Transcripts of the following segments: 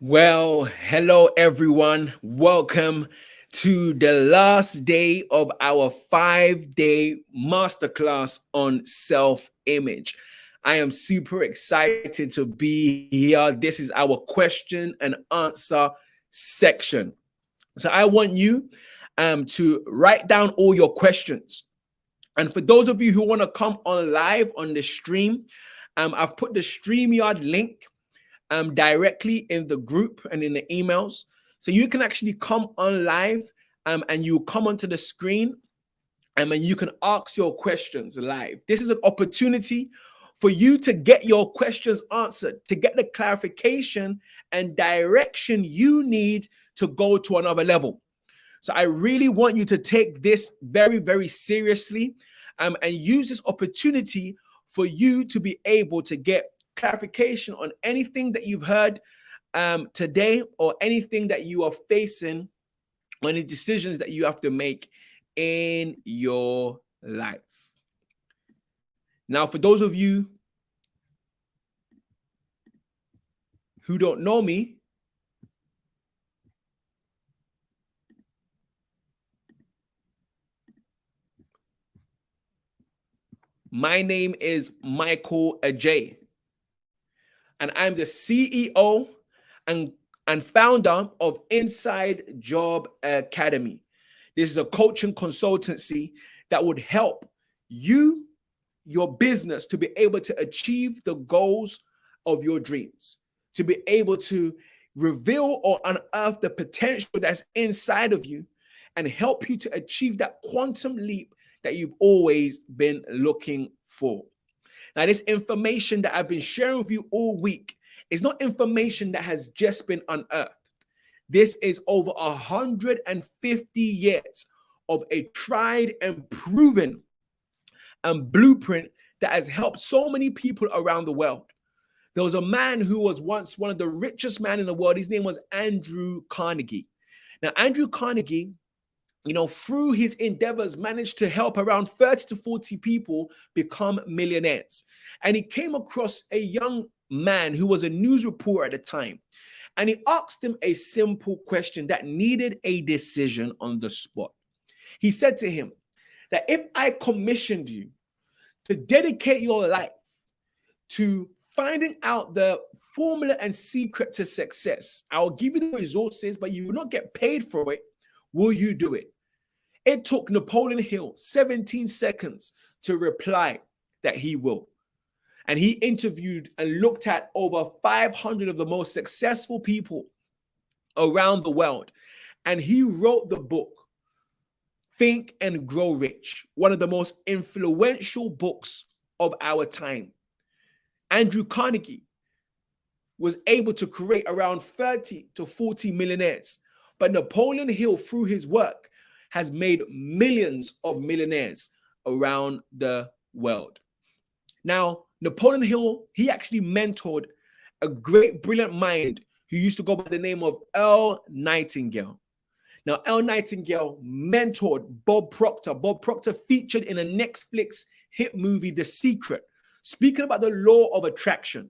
Well, hello everyone. Welcome to the last day of our 5-day masterclass on self-image. I am super excited to be here. This is our question and answer section. So I want you to write down all your questions. And for those of you who want to come on live on the stream, I've put the StreamYard link directly in the group and in the emails. So you can actually come on live and you come onto the screen and you can ask your questions live. This is an opportunity for you to get your questions answered, to get the clarification and direction you need to go to another level. So I really want you to take this very, very seriously and use this opportunity for you to be able to get clarification on anything that you've heard today or anything that you are facing on the decisions that you have to make in your life. Now, for those of you who don't know me, my name is Michael Agyei, and I'm the CEO and founder of Inside Job Academy. This is a coaching consultancy that would help you, your business, to be able to achieve the goals of your dreams, to be able to reveal or unearth the potential that's inside of you and help you to achieve that quantum leap that you've always been looking for. Now, this information that I've been sharing with you all week is not information that has just been unearthed. This is over 150 years of a tried and proven blueprint that has helped so many people around the world. There was a man who was once one of the richest men in the world. His name was Andrew Carnegie. Now, Andrew Carnegie, through his endeavors, managed to help around 30 to 40 people become millionaires. And he came across a young man who was a news reporter at the time. And he asked him a simple question that needed a decision on the spot. He said to him that if I commissioned you to dedicate your life to finding out the formula and secret to success, I'll give you the resources, but you will not get paid for it. Will you do it? It took Napoleon Hill 17 seconds to reply that he will. And he interviewed and looked at over 500 of the most successful people around the world. And he wrote the book, Think and Grow Rich, one of the most influential books of our time. Andrew Carnegie was able to create around 30 to 40 millionaires. But Napoleon Hill, through his work, has made millions of millionaires around the world. Now, Napoleon Hill, he actually mentored a great, brilliant mind who used to go by the name of Earl Nightingale. Now, Earl Nightingale mentored Bob Proctor. Bob Proctor featured in a Netflix hit movie, The Secret, speaking about the law of attraction.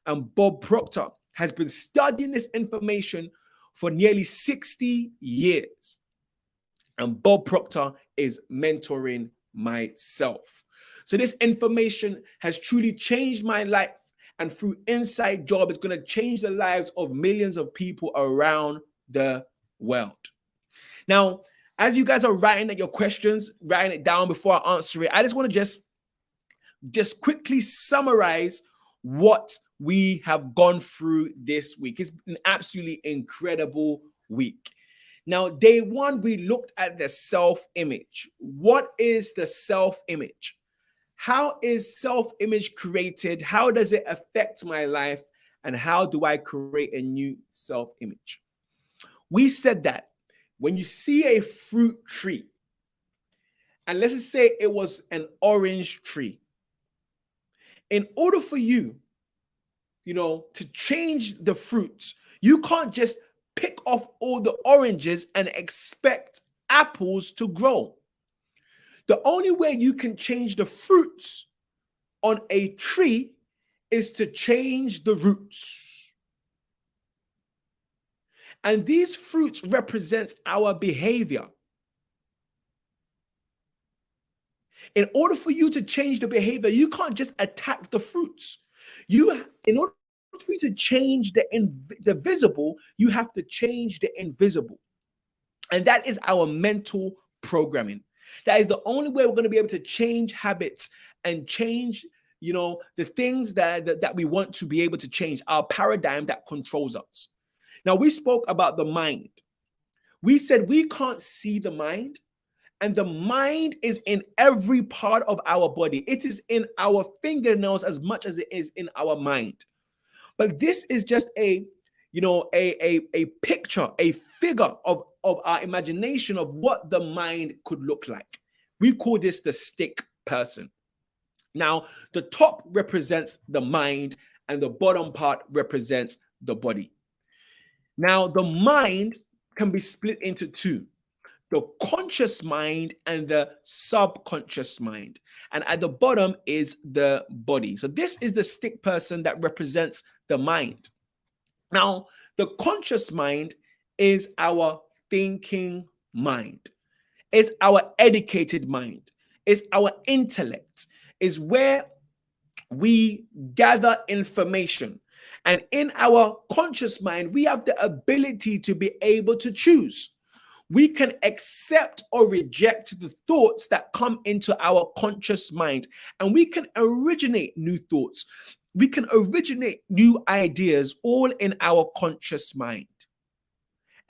And Bob Proctor has been studying this information for nearly 60 years. And Bob Proctor is mentoring myself. So this information has truly changed my life. And through Inside Job, it's going to change the lives of millions of people around the world. Now, as you guys are writing your questions, writing it down before I answer it, I just want to just quickly summarize what we have gone through this week. It's an absolutely incredible week. Now, day one, we looked at the self-image. What is the self-image? How is self-image created? How does it affect my life? And how do I create a new self-image? We said that when you see a fruit tree, and let's just say it was an orange tree, in order for you, to change the fruits, you can't just pick off all the oranges and expect apples to grow. The only way you can change the fruits on a tree is to change the roots. And these fruits represent our behavior. In order for you to change the behavior, you can't just attack the fruits. In order for you to change the visible, you have to change the invisible. And that is our mental programming. That is the only way we're going to be able to change habits and change, the things that we want to be able to change, our paradigm that controls us. Now, we spoke about the mind. We said we can't see the mind, and the mind is in every part of our body. It is in our fingernails as much as it is in our mind. But this is just a picture, a figure of our imagination of what the mind could look like. We call this the stick person. Now, the top represents the mind and the bottom part represents the body. Now, the mind can be split into two: the conscious mind and the subconscious mind. And at the bottom is the body. So this is the stick person that represents the mind. Now, the conscious mind is our thinking mind. It's our educated mind. It's our intellect. It's where we gather information. And in our conscious mind, we have the ability to be able to choose. We can accept or reject the thoughts that come into our conscious mind, and we can originate new thoughts. We can originate new ideas all in our conscious mind.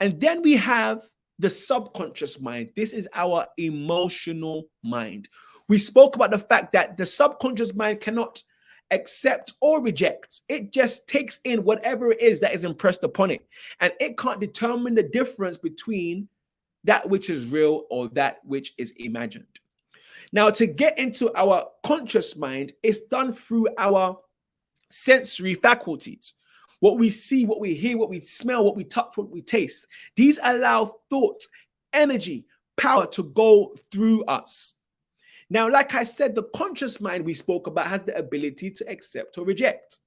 And then we have the subconscious mind. This is our emotional mind. We spoke about the fact that the subconscious mind cannot accept or reject. It just takes in whatever it is that is impressed upon it. And it can't determine the difference between that which is real or that which is imagined. Now, to get into our conscious mind, it's done through our sensory faculties. What we see, what we hear, what we smell, what we touch, what we taste. These allow thought, energy, power to go through us. Now, like I said, the conscious mind we spoke about has the ability to accept or reject.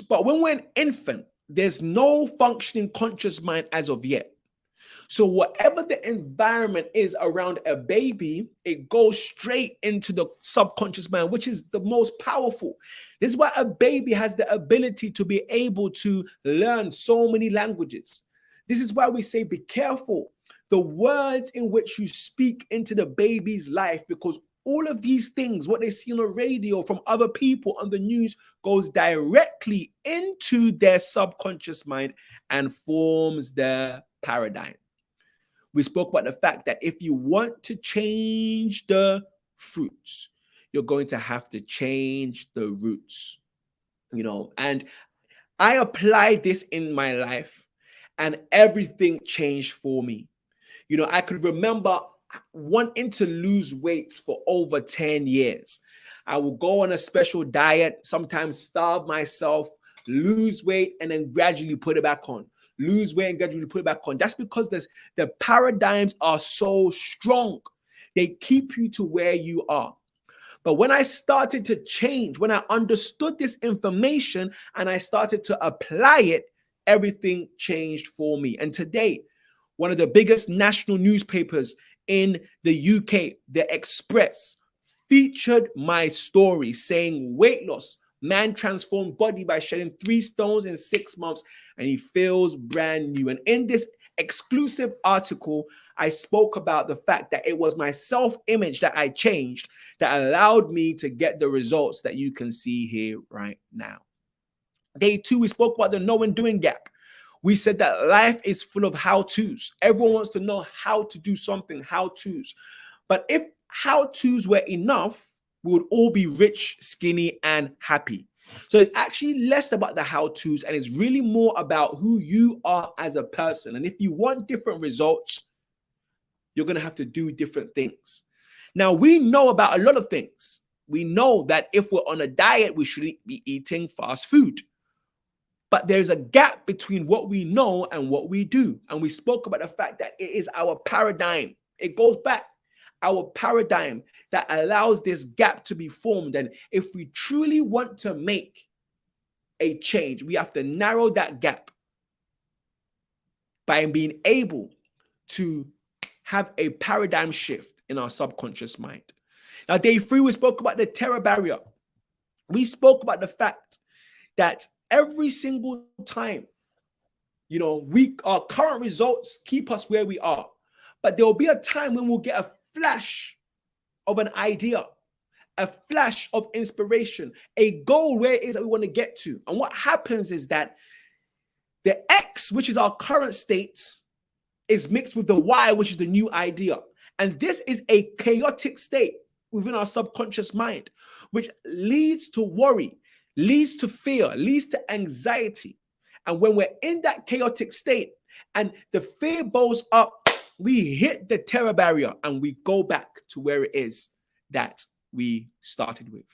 But when we're an infant, there's no functioning conscious mind as of yet. So whatever the environment is around a baby, it goes straight into the subconscious mind, which is the most powerful. This is why a baby has the ability to be able to learn so many languages. This is why we say, be careful the words in which you speak into the baby's life, because all of these things, what they see on the radio from other people on the news, goes directly into their subconscious mind and forms their paradigm. We spoke about the fact that if you want to change the fruits, you're going to have to change the roots, and I applied this in my life and everything changed for me. I could remember wanting to lose weight for over 10 years. I would go on a special diet, sometimes starve myself, lose weight, and then gradually put it back on. Lose weight and gradually put it back on. That's because the paradigms are so strong. They keep you to where you are. But when I started to change, when I understood this information and I started to apply it, everything changed for me. And today, one of the biggest national newspapers in the UK, The Express, featured my story saying weight loss, man transformed body by shedding 3 stones in 6 months, and he feels brand new. And in this exclusive article, I spoke about the fact that it was my self-image that I changed that allowed me to get the results that you can see here right now. Day 2, we spoke about the know and doing gap. We said that life is full of how-tos. Everyone wants to know how to do something, how-tos. But if how-tos were enough, we would all be rich, skinny, and happy. So it's actually less about the how-tos, and it's really more about who you are as a person. And if you want different results, you're going to have to do different things. Now, we know about a lot of things. We know that if we're on a diet, we shouldn't be eating fast food. But there's a gap between what we know and what we do. And we spoke about the fact that it is our paradigm. It goes back. Our paradigm that allows this gap to be formed. And if we truly want to make a change, we have to narrow that gap. by being able to have a paradigm shift in our subconscious mind. Now, day 3, we spoke about the terror barrier. We spoke about the fact that every single time, our current results keep us where we are. But there will be a time when we'll get a flash of an idea, a flash of inspiration, a goal where it is that we want to get to. And what happens is that the X, which is our current state, is mixed with the Y, which is the new idea. And this is a chaotic state within our subconscious mind, which leads to worry, leads to fear, leads to anxiety. And when we're in that chaotic state and the fear bows up, we hit the terror barrier and we go back to where it is that we started with.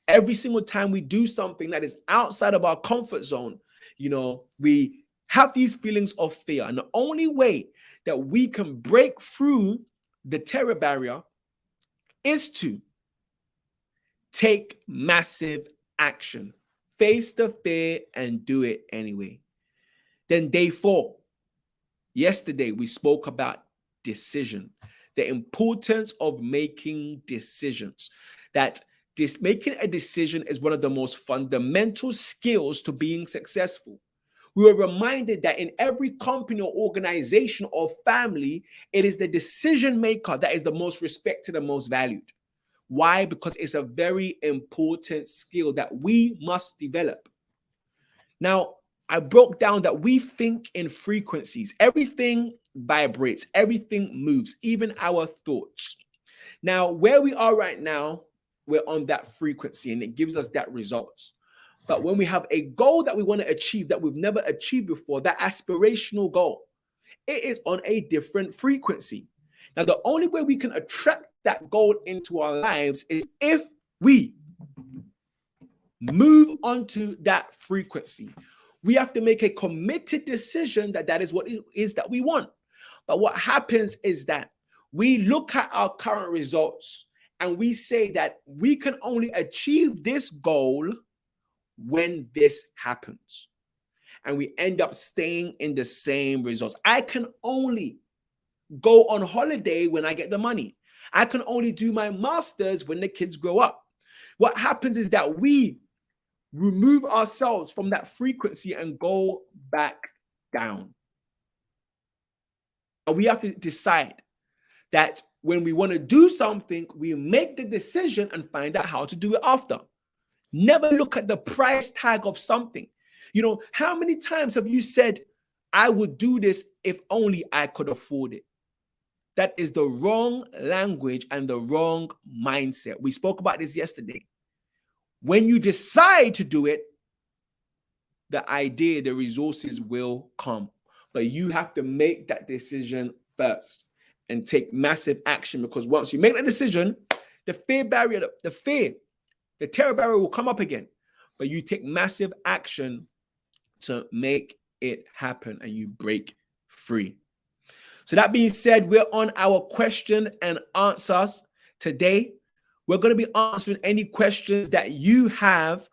Every single time we do something that is outside of our comfort zone, we have these feelings of fear. And the only way that we can break through the terror barrier is to take massive action. Face the fear and do it anyway. Then day 4. Yesterday, we spoke about decision, the importance of making decisions. That making a decision is one of the most fundamental skills to being successful. We were reminded that in every company or organization or family, it is the decision maker that is the most respected and most valued. Why? Because it's a very important skill that we must develop. Now, I broke down that we think in frequencies. Everything vibrates, everything moves, even our thoughts. Now, where we are right now, we're on that frequency and it gives us that results. But when we have a goal that we want to achieve that we've never achieved before, that aspirational goal, it is on a different frequency. Now, the only way we can attract that goal into our lives is if we move onto that frequency. We have to make a committed decision that that is what it is that we want. But what happens is that we look at our current results and we say that we can only achieve this goal when this happens. And we end up staying in the same results. I can only go on holiday when I get the money. I can only do my master's when the kids grow up. What happens is that we remove ourselves from that frequency and go back down. And we have to decide that when we want to do something, we make the decision and find out how to do it after. Never look at the price tag of something. How many times have you said, I would do this if only I could afford it? That is the wrong language and the wrong mindset. We spoke about this yesterday. When you decide to do it, the resources will come. But you have to make that decision first and take massive action, because once you make that decision, the fear barrier, the terror barrier will come up again. But you take massive action to make it happen and you break free. So that being said, we're on our question and answers today. We're going to be answering any questions that you have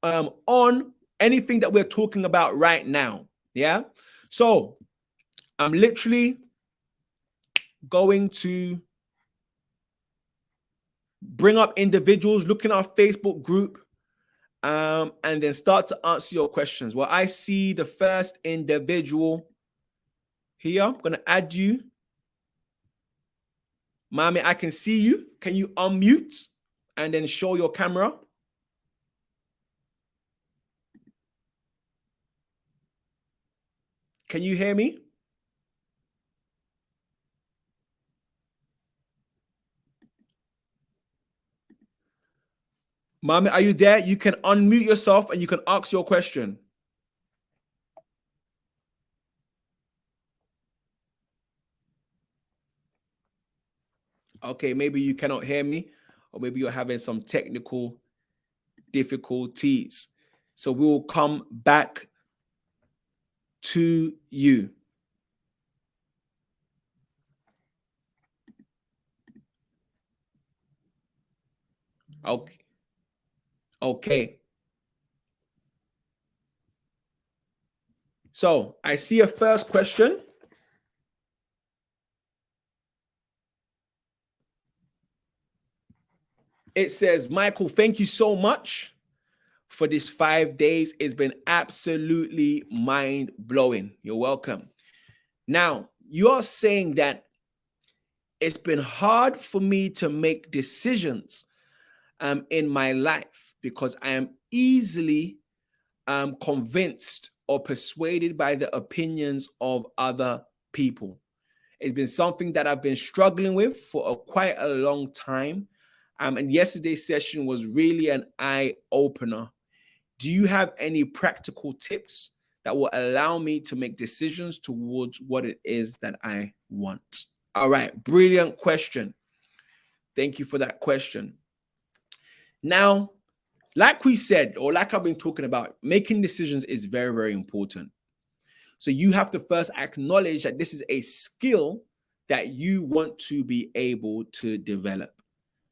on anything that we're talking about right now. Yeah. So I'm literally going to bring up individuals, look in our Facebook group, and then start to answer your questions. Well, I see the first individual here. I'm going to add you. Mommy, I can see you. Can you unmute and then show your camera? Can you hear me? Mommy, are you there? You can unmute yourself and you can ask your question. Okay, maybe you cannot hear me, or maybe you're having some technical difficulties. So we will come back to you. Okay. Okay. So I see a first question. It says, Michael, thank you so much for this 5 days. It's been absolutely mind blowing. You're welcome. Now, you're saying that it's been hard for me to make decisions in my life because I am easily convinced or persuaded by the opinions of other people. It's been something that I've been struggling with for quite a long time. And yesterday's session was really an eye opener. Do you have any practical tips that will allow me to make decisions towards what it is that I want? All right, brilliant question. Thank you for that question. Now, like we said, or like I've been talking about, making decisions is very, very important. So you have to first acknowledge that this is a skill that you want to be able to develop.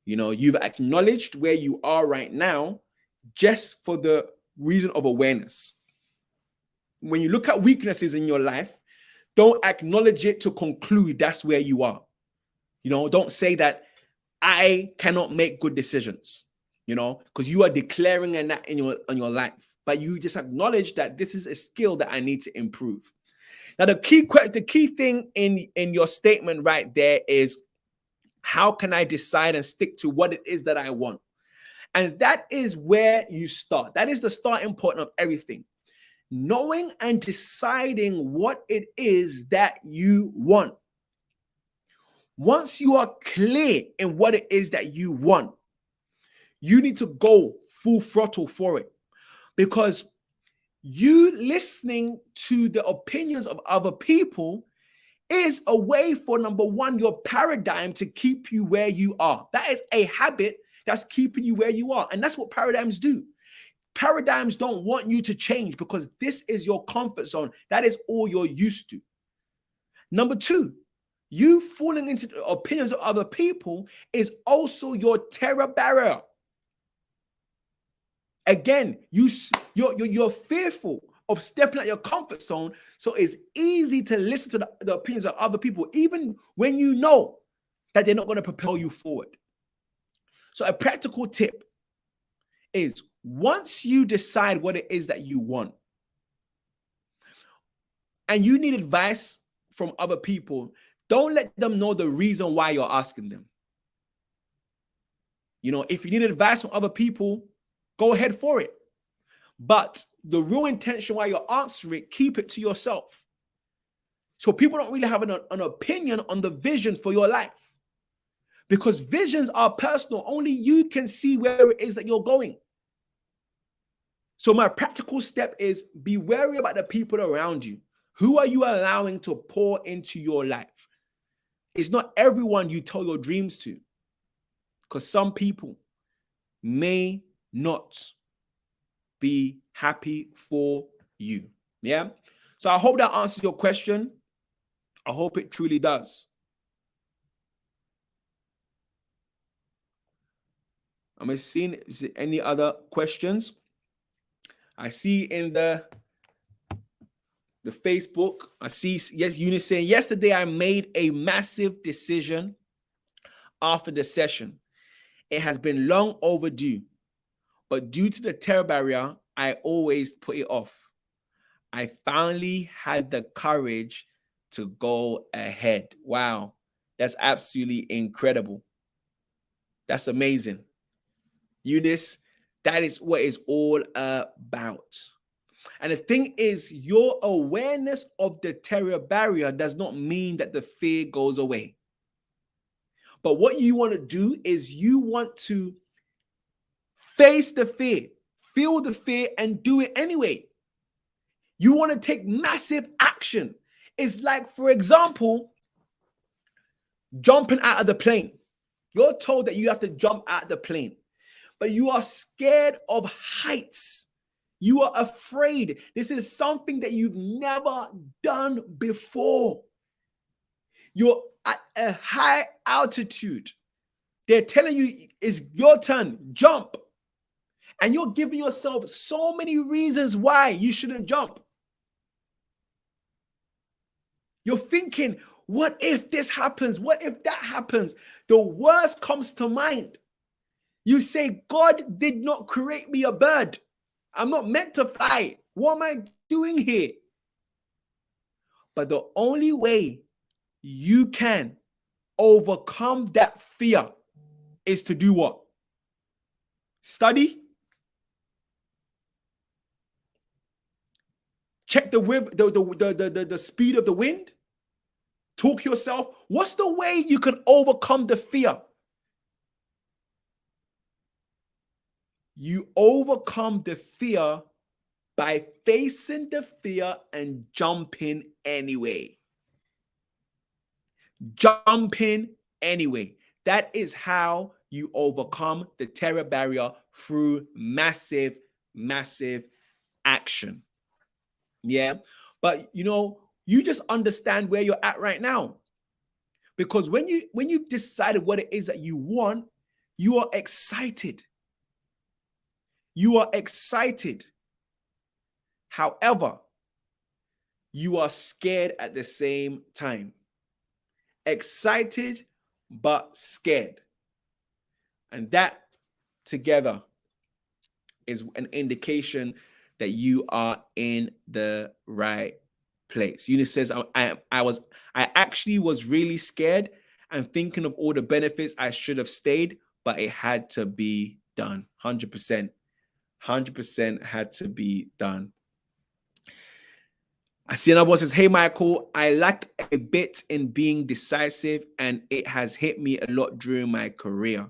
You know, you've acknowledged where you are right now just for the reason of awareness. When you look at weaknesses in your life, don't acknowledge it to conclude that's where you are. You know, don't say that I cannot make good decisions, you know, because you are declaring that in your life. But you just acknowledge that this is a skill that I need to improve. Now, the key thing in your statement right there is, how can I decide and stick to what it is that I want? And that is where you start. That is the starting point of everything. Knowing and deciding what it is that you want. Once you are clear in what it is that you want, you need to go full throttle for it, because you listening to the opinions of other people is a way for, number one, your paradigm to keep you where you are. That is a habit that's keeping you where you are. And that's what paradigms do. Paradigms don't want you to change because this is your comfort zone. That is all you're used to. Number two, you falling into the opinions of other people is also your terror barrier. Again, you're fearful of stepping out your comfort zone, so it's easy to listen to the opinions of other people, even when you know that they're not going to propel you forward. So a practical tip is, once you decide what it is that you want, and you need advice from other people, don't let them know the reason why you're asking them. You know, if you need advice from other people, go ahead for it. But the real intention why you're answering it, keep it to yourself. So people don't really have an opinion on the vision for your life. Because visions are personal. Only you can see where it is that you're going. So my practical step is, be wary about the people around you. Who are you allowing to pour into your life? It's not everyone you tell your dreams to, because some people may not be happy for you. Yeah. So I hope that answers your question. I hope it truly does. I'm seeing, is there any other questions? I see in the Facebook, I see, yes, Eunice saying, yesterday I made a massive decision after the session. It has been long overdue, but due to the terror barrier, I always put it off. I finally had the courage to go ahead. Wow, that's absolutely incredible. That's amazing. Eunice, that is what it's all about. And the thing is, your awareness of the terror barrier does not mean that the fear goes away. But what you want to do is you want to face the fear, feel the fear, and do it anyway. You want to take massive action. It's like, for example, jumping out of the plane. You're told that you have to jump out of the plane, but you are scared of heights. You are afraid. This is something that you've never done before. You're at a high altitude. They're telling you it's your turn, jump. And you're giving yourself so many reasons why you shouldn't jump. You're thinking, what if this happens? What if that happens? The worst comes to mind. You say, God did not create me a bird. I'm not meant to fly. What am I doing here? But the only way you can overcome that fear is to do what? Study. Check the speed of the wind. Talk yourself. What's the way you can overcome the fear? You overcome the fear by facing the fear and jumping anyway. Jumping anyway. That is how you overcome the terror barrier, through massive, massive action. Yeah. But you just understand where you're at right now. Because when you've decided what it is that you want, you are excited. You are excited. However, you are scared at the same time. Excited, but scared. And that together is an indication that you are in the right place. Eunice says, I actually was really scared and thinking of all the benefits. I should have stayed, but it had to be done. 100%. 100% had to be done. I see another one says, hey, Michael, I lack a bit in being decisive and it has hit me a lot during my career.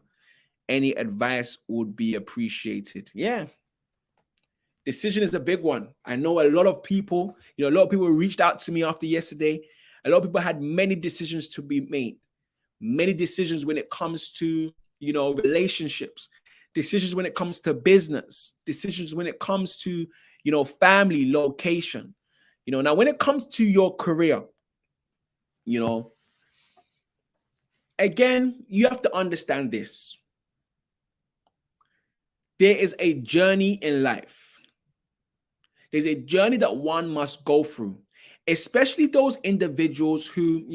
Any advice would be appreciated. Yeah. Decision is a big one. I know a lot of people, a lot of people reached out to me after yesterday. A lot of people had many decisions to be made. Many decisions when it comes to, relationships, decisions when it comes to business, decisions when it comes to, family, location. Now when it comes to your career, again, you have to understand this. There is a journey in life. There's a journey that one must go through, especially those individuals who,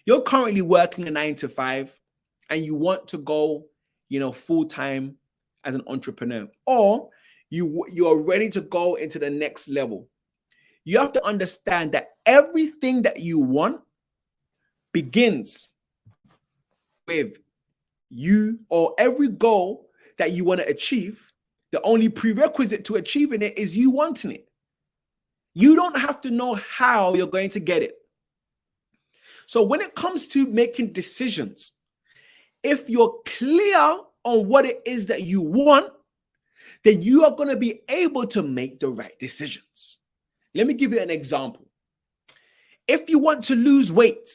you're currently working a 9-to-5 and you want to go, full-time as an entrepreneur, or you are ready to go into the next level. You have to understand that everything that you want begins with you, or every goal that you want to achieve. The only prerequisite to achieving it is you wanting it. You don't have to know how you're going to get it. So when it comes to making decisions, if you're clear on what it is that you want, then you are going to be able to make the right decisions. Let me give you an example. If you want to lose weight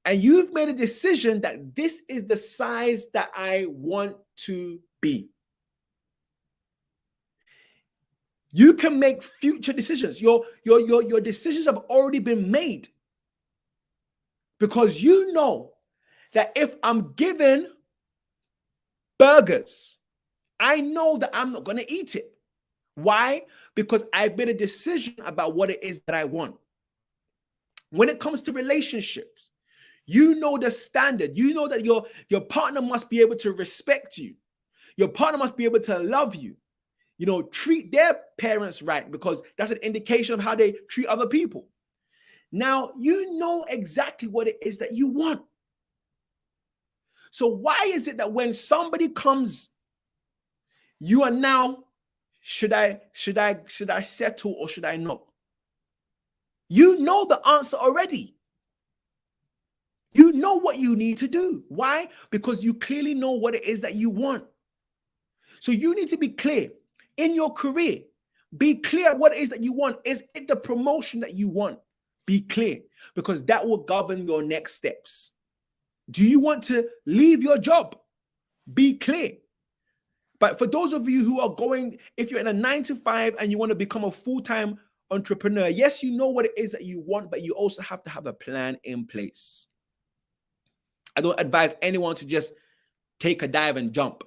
and you've made a decision that this is the size that I want to be, you can make future decisions. Your decisions have already been made, because you know that if I'm given burgers, I know that I'm not going to eat it. Why? Because I've made a decision about what it is that I want. When it comes to relationships, you know the standard. You know that your partner must be able to respect you. Your partner must be able to love you. Treat their parents right, because that's an indication of how they treat other people. Now, you know exactly what it is that you want. So why is it that when somebody comes, you are now, should I settle or should I not? You know the answer already. You know what you need to do. Why? Because you clearly know what it is that you want. So you need to be clear. In your career, be clear what it is that you want. Is it the promotion that you want? Be clear, because that will govern your next steps. Do you want to leave your job? Be clear. But for those of you who are going, if you're in a 9-to-5 and you want to become a full-time entrepreneur, yes, you know what it is that you want, but you also have to have a plan in place. I don't advise anyone to just take a dive and jump.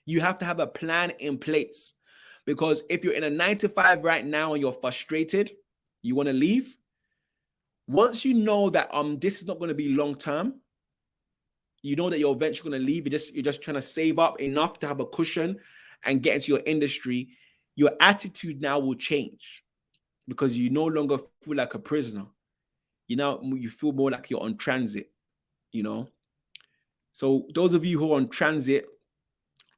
You have to have a plan in place. Because if you're in a 9-to-5 right now and you're frustrated, you want to leave, once you know that this is not going to be long term, you know that you're eventually going to leave. You're just trying to save up enough to have a cushion and get into your industry. Your attitude now will change because you no longer feel like a prisoner. You feel more like you're on transit, So those of you who are on transit,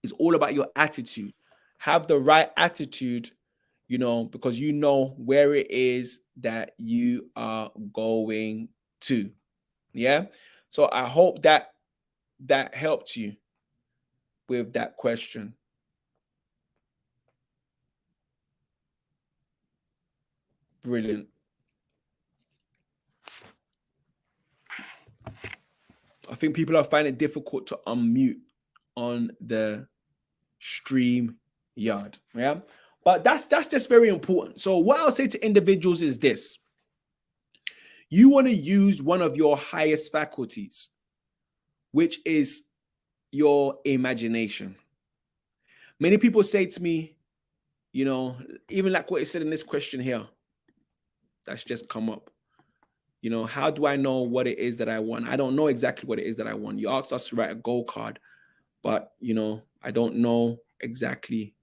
it's all about your attitude. Have the right attitude, because you know where it is that you are going to. Yeah. So I hope that helped you with that question. Brilliant. I think people are finding it difficult to unmute on the stream yard. Yeah. But that's just very important. So what I'll say to individuals is this. You want to use one of your highest faculties, which is your imagination. Many people say to me, even like what it said in this question here, that's just come up. How do I know what it is that I want? I don't know exactly what it is that I want. You asked us to write a goal card, but I don't know exactly.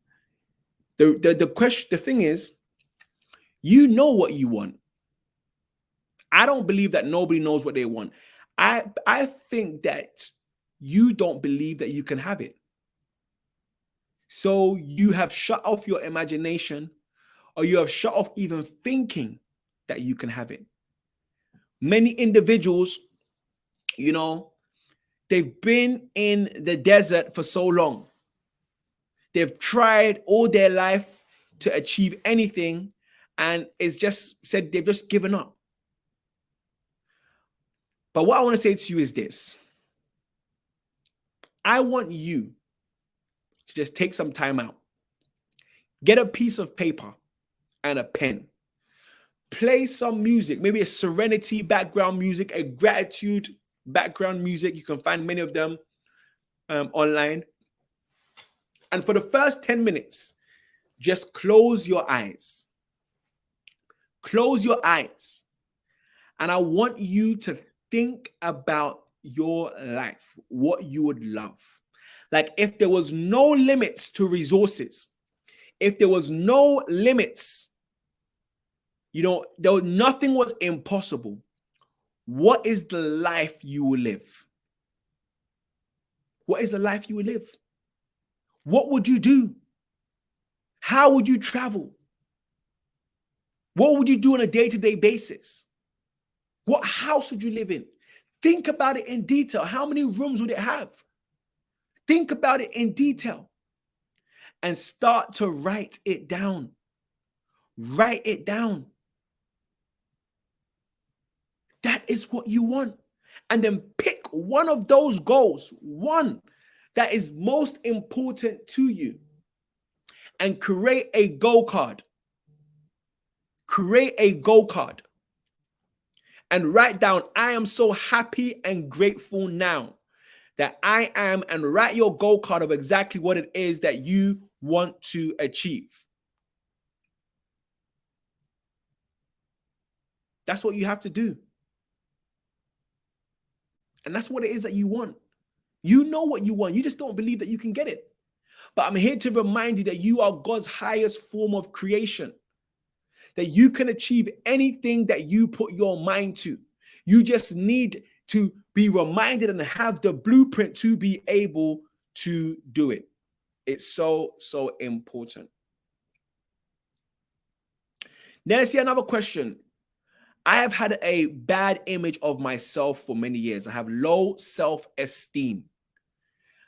The thing is, you know what you want. I don't believe that nobody knows what they want. I think that you don't believe that you can have it. So you have shut off your imagination, or you have shut off even thinking that you can have it. Many individuals, they've been in the desert for so long. They've tried all their life to achieve anything, and it's just said they've just given up. But what I want to say to you is this. I want you to just take some time out. Get a piece of paper and a pen. Play some music, maybe a serenity background music, a gratitude background music. You can find many of them online. And for the first 10 minutes, just close your eyes. Close your eyes. And I want you to think about your life, what you would love. Like if there was no limits to resources, if there was no limits, nothing was impossible. What is the life you will live? What is the life you will live? What would you do? How would you travel? What would you do on a day-to-day basis? What house would you live in? Think about it in detail. How many rooms would it have? Think about it in detail and start to write it down. Write it down. That is what you want. And then pick one of those goals, one that is most important to you, and create a goal card. Create a goal card. And write down, I am so happy and grateful now that I am, and write your goal card of exactly what it is that you want to achieve. That's what you have to do. And that's what it is that you want. You know what you want. You just don't believe that you can get it. But I'm here to remind you that you are God's highest form of creation, that you can achieve anything that you put your mind to. You just need to be reminded and have the blueprint to be able to do it. It's so, so important. Then I see another question. I have had a bad image of myself for many years. I have low self-esteem.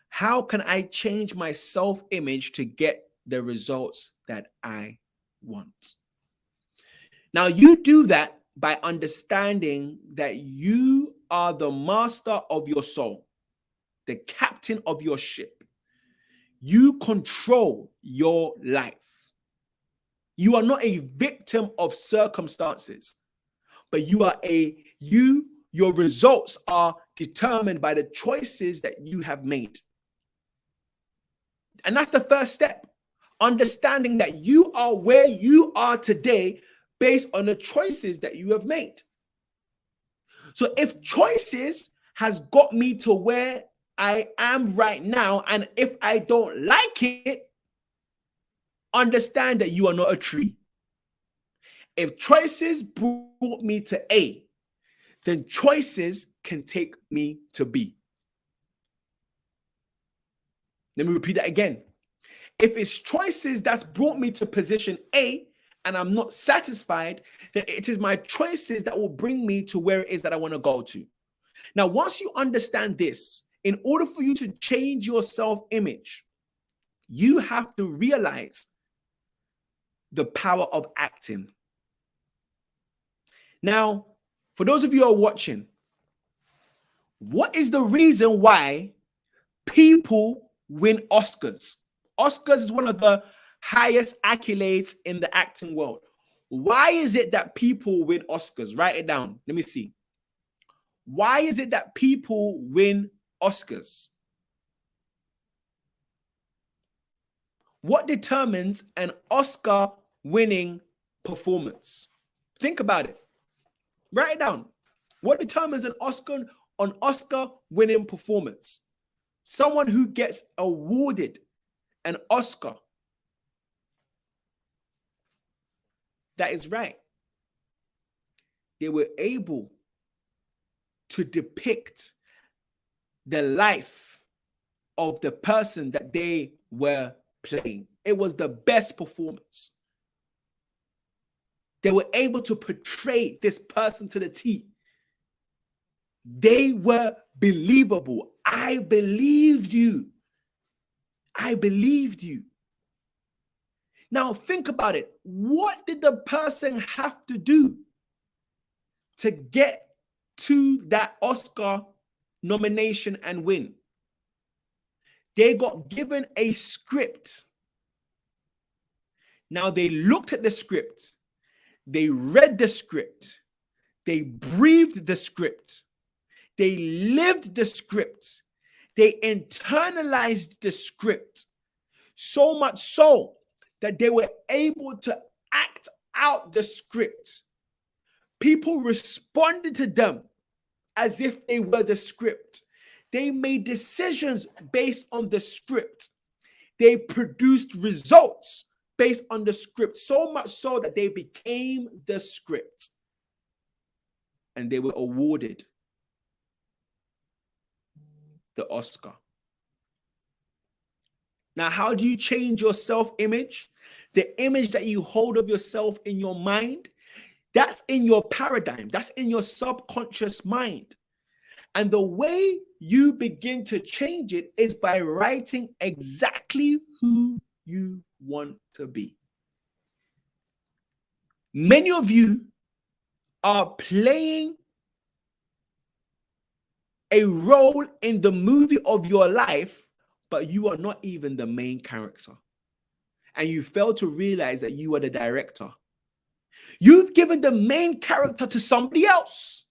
How can I change my self-image to get the results that I want? Now, you do that by understanding that you are the master of your soul, the captain of your ship. You control your life. You are not a victim of circumstances, but your results are determined by the choices that you have made. And that's the first step. Understanding that you are where you are today based on the choices that you have made. So if choices has got me to where I am right now. And if I don't like it, understand that you are not a tree. If choices brought me to A, then choices can take me to B. Let me repeat that again. If it's choices that's brought me to position A and I'm not satisfied, then it is my choices that will bring me to where it is that I want to go to. Now, once you understand this, in order for you to change your self-image, you have to realize the power of acting. Now, for those of you who are watching, what is the reason why people win Oscars? Oscars is one of the highest accolades in the acting world. Why is it that people win Oscars? Write it down. Let me see. Why is it that people win Oscars? What determines an Oscar winning performance? Think about it. Write it down. What determines an Oscar winning performance? Someone who gets awarded an Oscar. That is right. They were able to depict the life of the person that they were playing. It was the best performance. They were able to portray this person to the T. They were believable. I believed you. I believed you. Now think about it. What did the person have to do to get to that Oscar nomination and win? They got given a script. Now they looked at the script. They read the script. They breathed the script. They lived the script. They internalized the script. So much so that they were able to act out the script. People responded to them as if they were the script. They made decisions based on the script. They produced results based on the script, so much so that they became the script. And they were awarded the Oscar. Now, how do you change your self-image? The image that you hold of yourself in your mind, that's in your paradigm. That's in your subconscious mind. And the way you begin to change it is by writing exactly who you want to be. Many of you are playing a role in the movie of your life, but you are not even the main character. And you fail to realize that you are the director. You've given the main character to somebody else.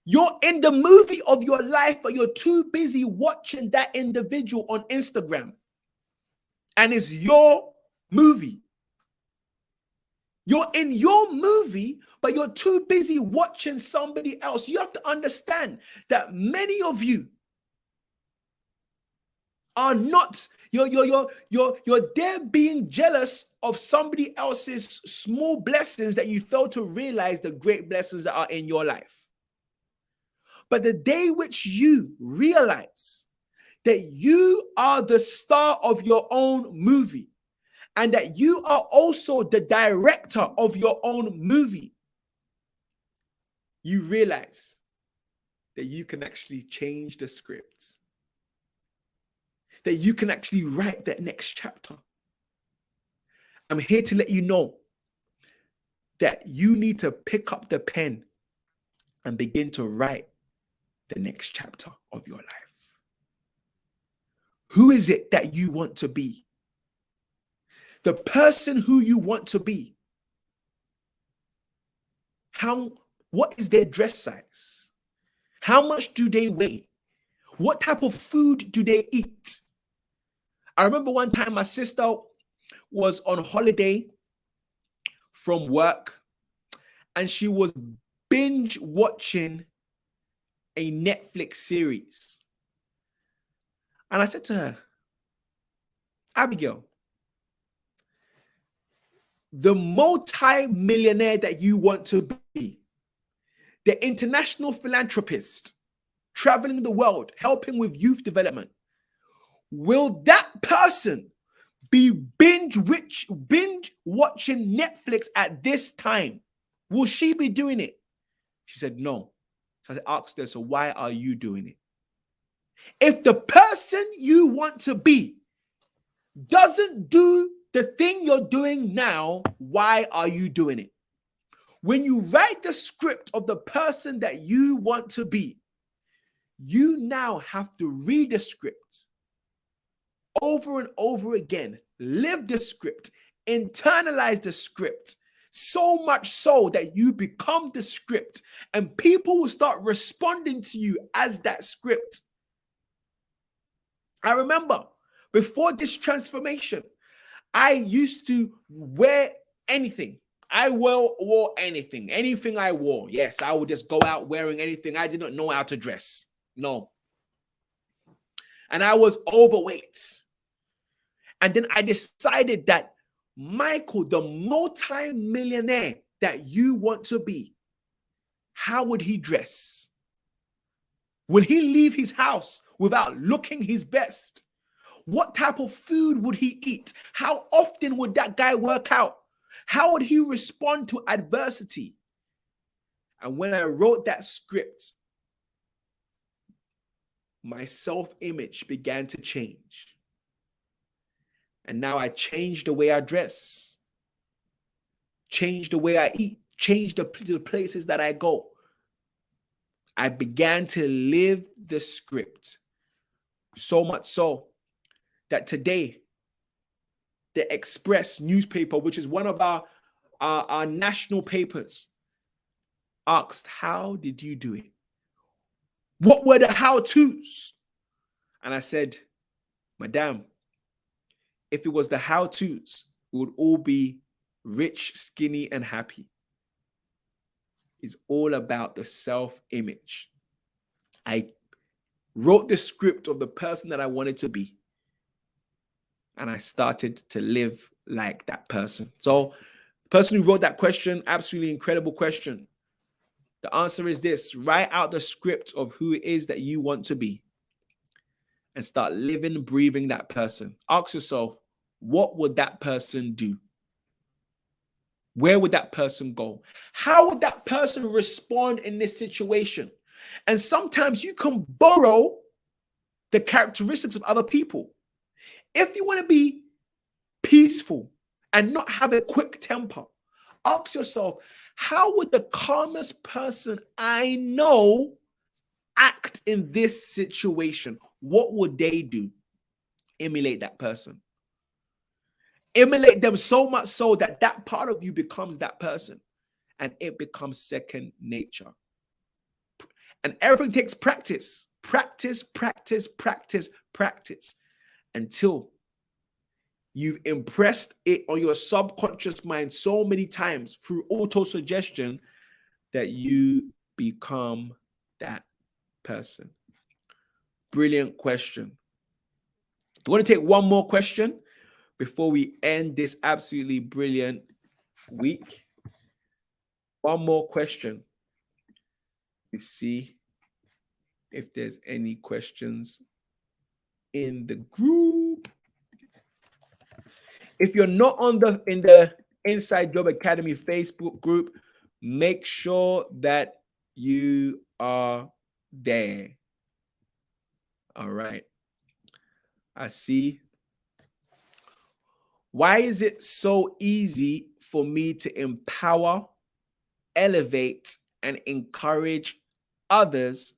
You're in the movie of your life, but you're too busy watching that individual on Instagram. And it's your movie. You're in your movie, but you're too busy watching somebody else. You have to understand that many of you are not, you're there being jealous of somebody else's small blessings that you fail to realize the great blessings that are in your life. But the day which you realize that you are the star of your own movie and that you are also the director of your own movie, you realize that you can actually change the script, that you can actually write that next chapter. I'm here to let you know that you need to pick up the pen and begin to write the next chapter of your life. Who is it that you want to be? The person who you want to be. What is their dress size? How much do they weigh? What type of food do they eat? I remember one time my sister was on holiday from work and she was binge watching a Netflix series. And I said to her, Abigail, the multi-millionaire that you want to be, the international philanthropist traveling the world, helping with youth development, will that person be binge watching Netflix at this time? Will she be doing it? She said, no. So I asked her, so why are you doing it? If the person you want to be doesn't do the thing you're doing now, why are you doing it? When you write the script of the person that you want to be, you now have to read the script over and over again, live the script, internalize the script, so much so that you become the script and people will start responding to you as that script. I remember before this transformation, I used to wear anything. I wore anything I wore. Yes, I would just go out wearing anything. I did not know how to dress. No. And I was overweight. And then I decided that Michael, the multi-millionaire that you want to be, how would he dress? Will he leave his house without looking his best? What type of food would he eat? How often would that guy work out? How would he respond to adversity? And when I wrote that script, my self-image began to change. And now I changed the way I dress, changed the way I eat, changed the places that I go. I began to live the script, so much so that today, the Express newspaper, which is one of our national papers, asked, how did you do it? What were the how-tos? And I said, Madam, if it was the how-tos, we would all be rich, skinny, and happy. It's all about the self-image. I wrote the script of the person that I wanted to be, and I started to live like that person. So the person who wrote that question, absolutely incredible question. The answer is this: write out the script of who it is that you want to be and start living, breathing that person. Ask yourself, what would that person do? Where would that person go? How would that person respond in this situation? And sometimes you can borrow the characteristics of other people. If you want to be peaceful and not have a quick temper, ask yourself, how would the calmest person I know act in this situation? What would they do? Emulate that person. Emulate them so much so that that part of you becomes that person and it becomes second nature. And everything takes practice, practice, practice, practice, practice until you've impressed it on your subconscious mind so many times through auto-suggestion that you become that person. Brilliant question. I want to take one more question before we end this absolutely brilliant week. One more question. Let's see if there's any questions in the group. If you're not in the Inside Job Academy Facebook group, make sure that you are there. All right. I see. Why is it so easy for me to empower, elevate, and encourage others,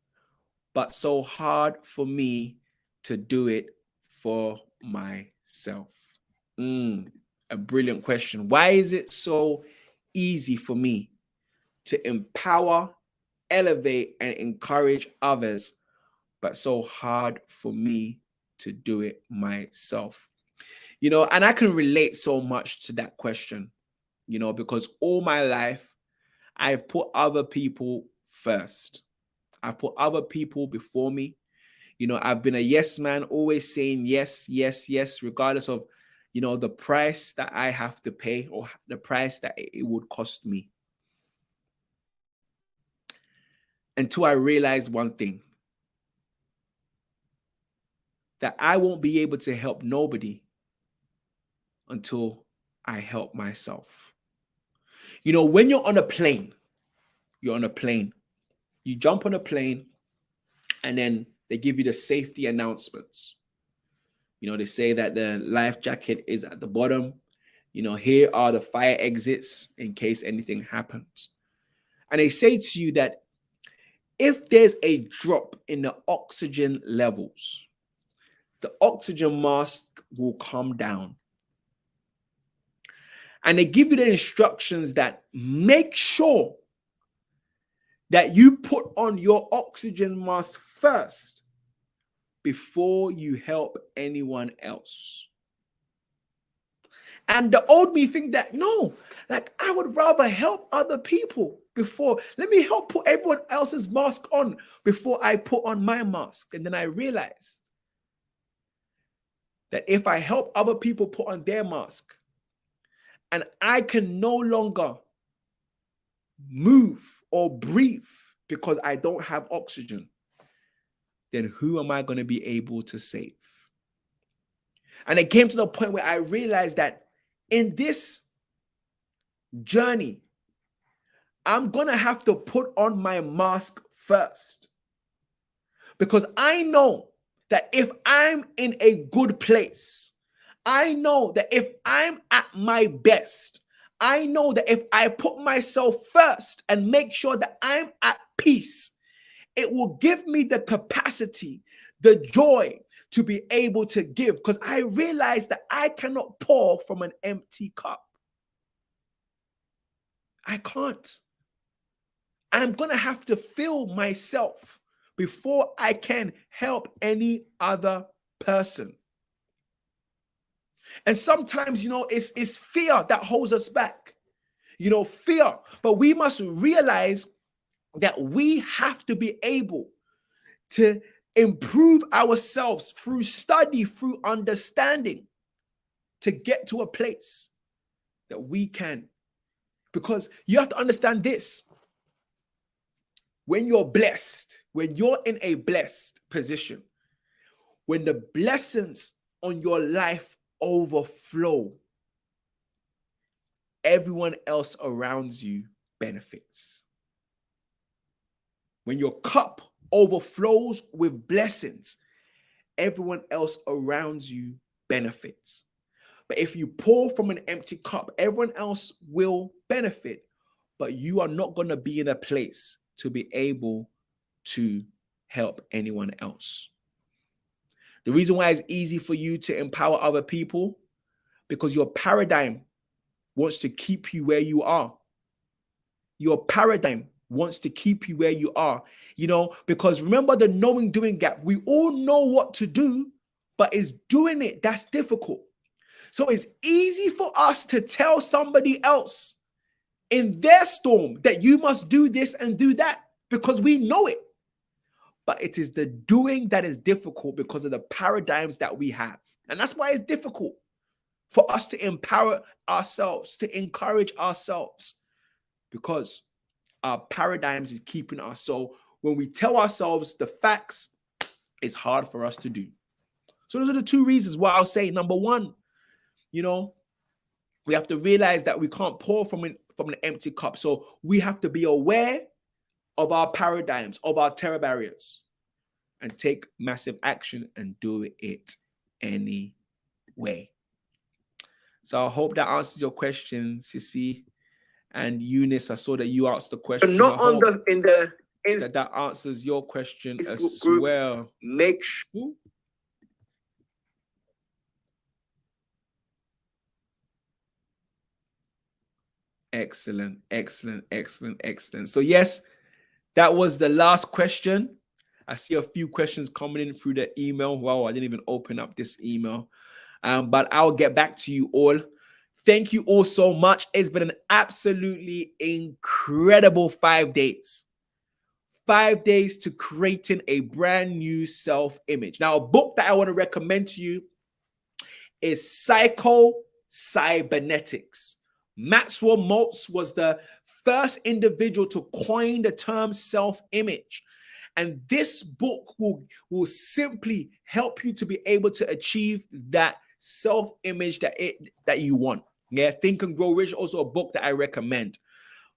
but so hard for me to do it for myself? A brilliant question. Why is it so easy for me to empower, elevate, and encourage others, but so hard for me to do it myself? You know, and I can relate so much to that question, you know, because all my life I've put other people first. I put other people before me. I've been a yes man, always saying yes, yes, yes, regardless of, the price that I have to pay or the price that it would cost me. Until I realized one thing, that I won't be able to help nobody until I help myself. When you're on a plane, you jump on a plane and then they give you the safety announcements. They say that the life jacket is at the bottom. Here are the fire exits in case anything happens. And they say to you that if there's a drop in the oxygen levels, the oxygen mask will come down. And they give you the instructions that make sure that you put on your oxygen mask first before you help anyone else. And the old me think that, no, like I would rather help other people before. Let me help put everyone else's mask on before I put on my mask. And then I realized that if I help other people put on their mask and I can no longer move or breathe because I don't have oxygen, then who am I going to be able to save? And it came to the point where I realized that in this journey, I'm going to have to put on my mask first. Because I know that if I'm in a good place, I know that if I'm at my best, I know that if I put myself first and make sure that I'm at peace, it will give me the capacity, the joy to be able to give. Because I realize that I cannot pour from an empty cup. I can't. I'm going to have to fill myself before I can help any other person. And sometimes, it's fear that holds us back. Fear. But we must realize that we have to be able to improve ourselves through study, through understanding, to get to a place that we can. Because you have to understand this. When you're blessed, when you're in a blessed position, when the blessings on your life overflow, everyone else around you benefits. When your cup overflows with blessings, everyone else around you benefits. But if you pour from an empty cup, everyone else will benefit, but you are not going to be in a place to be able to help anyone else. The reason why it's easy for you to empower other people, because your paradigm wants to keep you where you are. Your paradigm wants to keep you where you are, because remember the knowing doing gap. We all know what to do, but it's doing it that's difficult. So it's easy for us to tell somebody else in their storm that you must do this and do that because we know it. But it is the doing that is difficult because of the paradigms that we have. And that's why it's difficult for us to empower ourselves, to encourage ourselves, because our paradigms is keeping us. So when we tell ourselves the facts, it's hard for us to do. So those are the two reasons why I'll say, number one, we have to realize that we can't pour from an empty cup. So we have to be aware of our paradigms, of our terror barriers, and take massive action and do it anyway. So I hope that answers your question, Sissy. And Eunice, I saw that you asked the question. Not I on hope that answers your question as group. well. Make sure. Excellent. So yes, that was the last question. I see a few questions coming in through the email. Wow, I didn't even open up this email. But I'll get back to you all. Thank you all so much. It's been an absolutely incredible 5 days. 5 days to creating a brand new self-image. Now, a book that I want to recommend to you is Psycho-Cybernetics. Maxwell Maltz was the first individual to coin the term self-image. And this book will simply help you to be able to achieve that self-image that you want. Yeah, Think and Grow Rich, also a book that I recommend.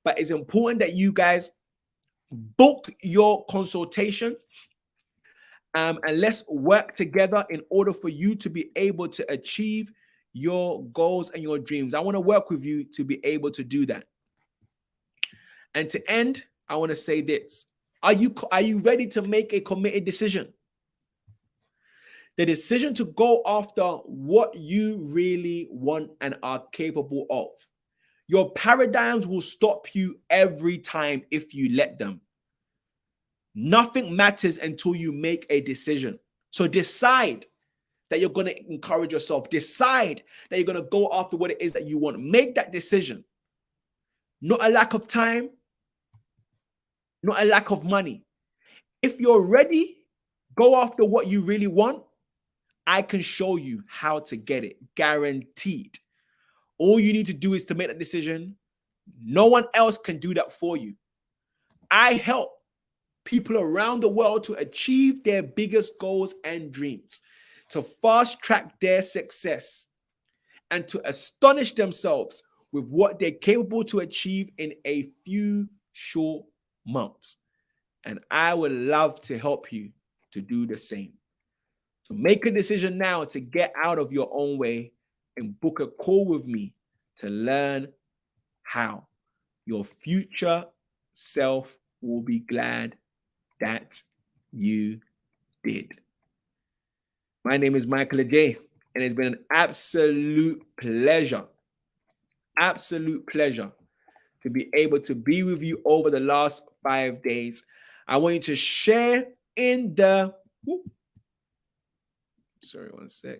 But it's important that you guys book your consultation, and let's work together in order for you to be able to achieve your goals and your dreams. I want to work with you to be able to do that. And to end, I want to say this. Are you ready to make a committed decision? The decision to go after what you really want and are capable of. Your paradigms will stop you every time if you let them. Nothing matters until you make a decision. So decide that you're going to encourage yourself. Decide that you're going to go after what it is that you want. Make that decision. Not a lack of time, not a lack of money. If you're ready, go after what you really want. I can show you how to get it, guaranteed. All you need to do is to make that decision. No one else can do that for you. I help people around the world to achieve their biggest goals and dreams, to fast track their success, and to astonish themselves with what they're capable to achieve in a few short months. And I would love to help you to do the same. So make a decision now to get out of your own way and book a call with me to learn how your future self will be glad that you did. My name is Michael Agyei, and it's been an absolute pleasure to be able to be with you over the last 5 days. I want you to share in the sorry, one sec.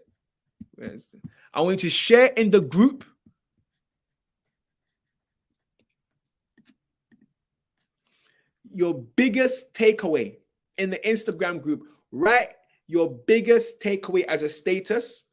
I want you to share in the group your biggest takeaway in the Instagram group. Write your biggest takeaway as a status.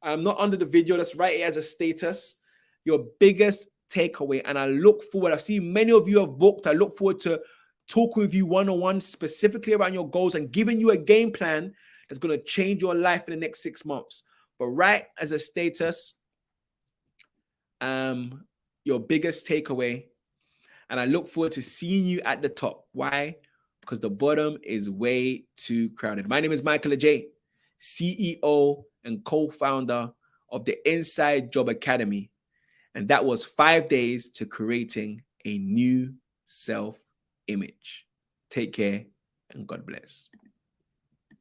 I'm not under the video. Let's write it as a status. Your biggest takeaway. And I look forward. I've seen many of you have booked. I look forward to talk with you one-on-one specifically around your goals and giving you a game plan that's going to change your life in the next 6 months. But write as a status your biggest takeaway. And I look forward to seeing you at the top. Why? Because the bottom is way too crowded. My name is Michael Agyei, CEO and co-founder of the Inside Job Academy. And that was 5 days to creating a new self-image. Take care and God bless.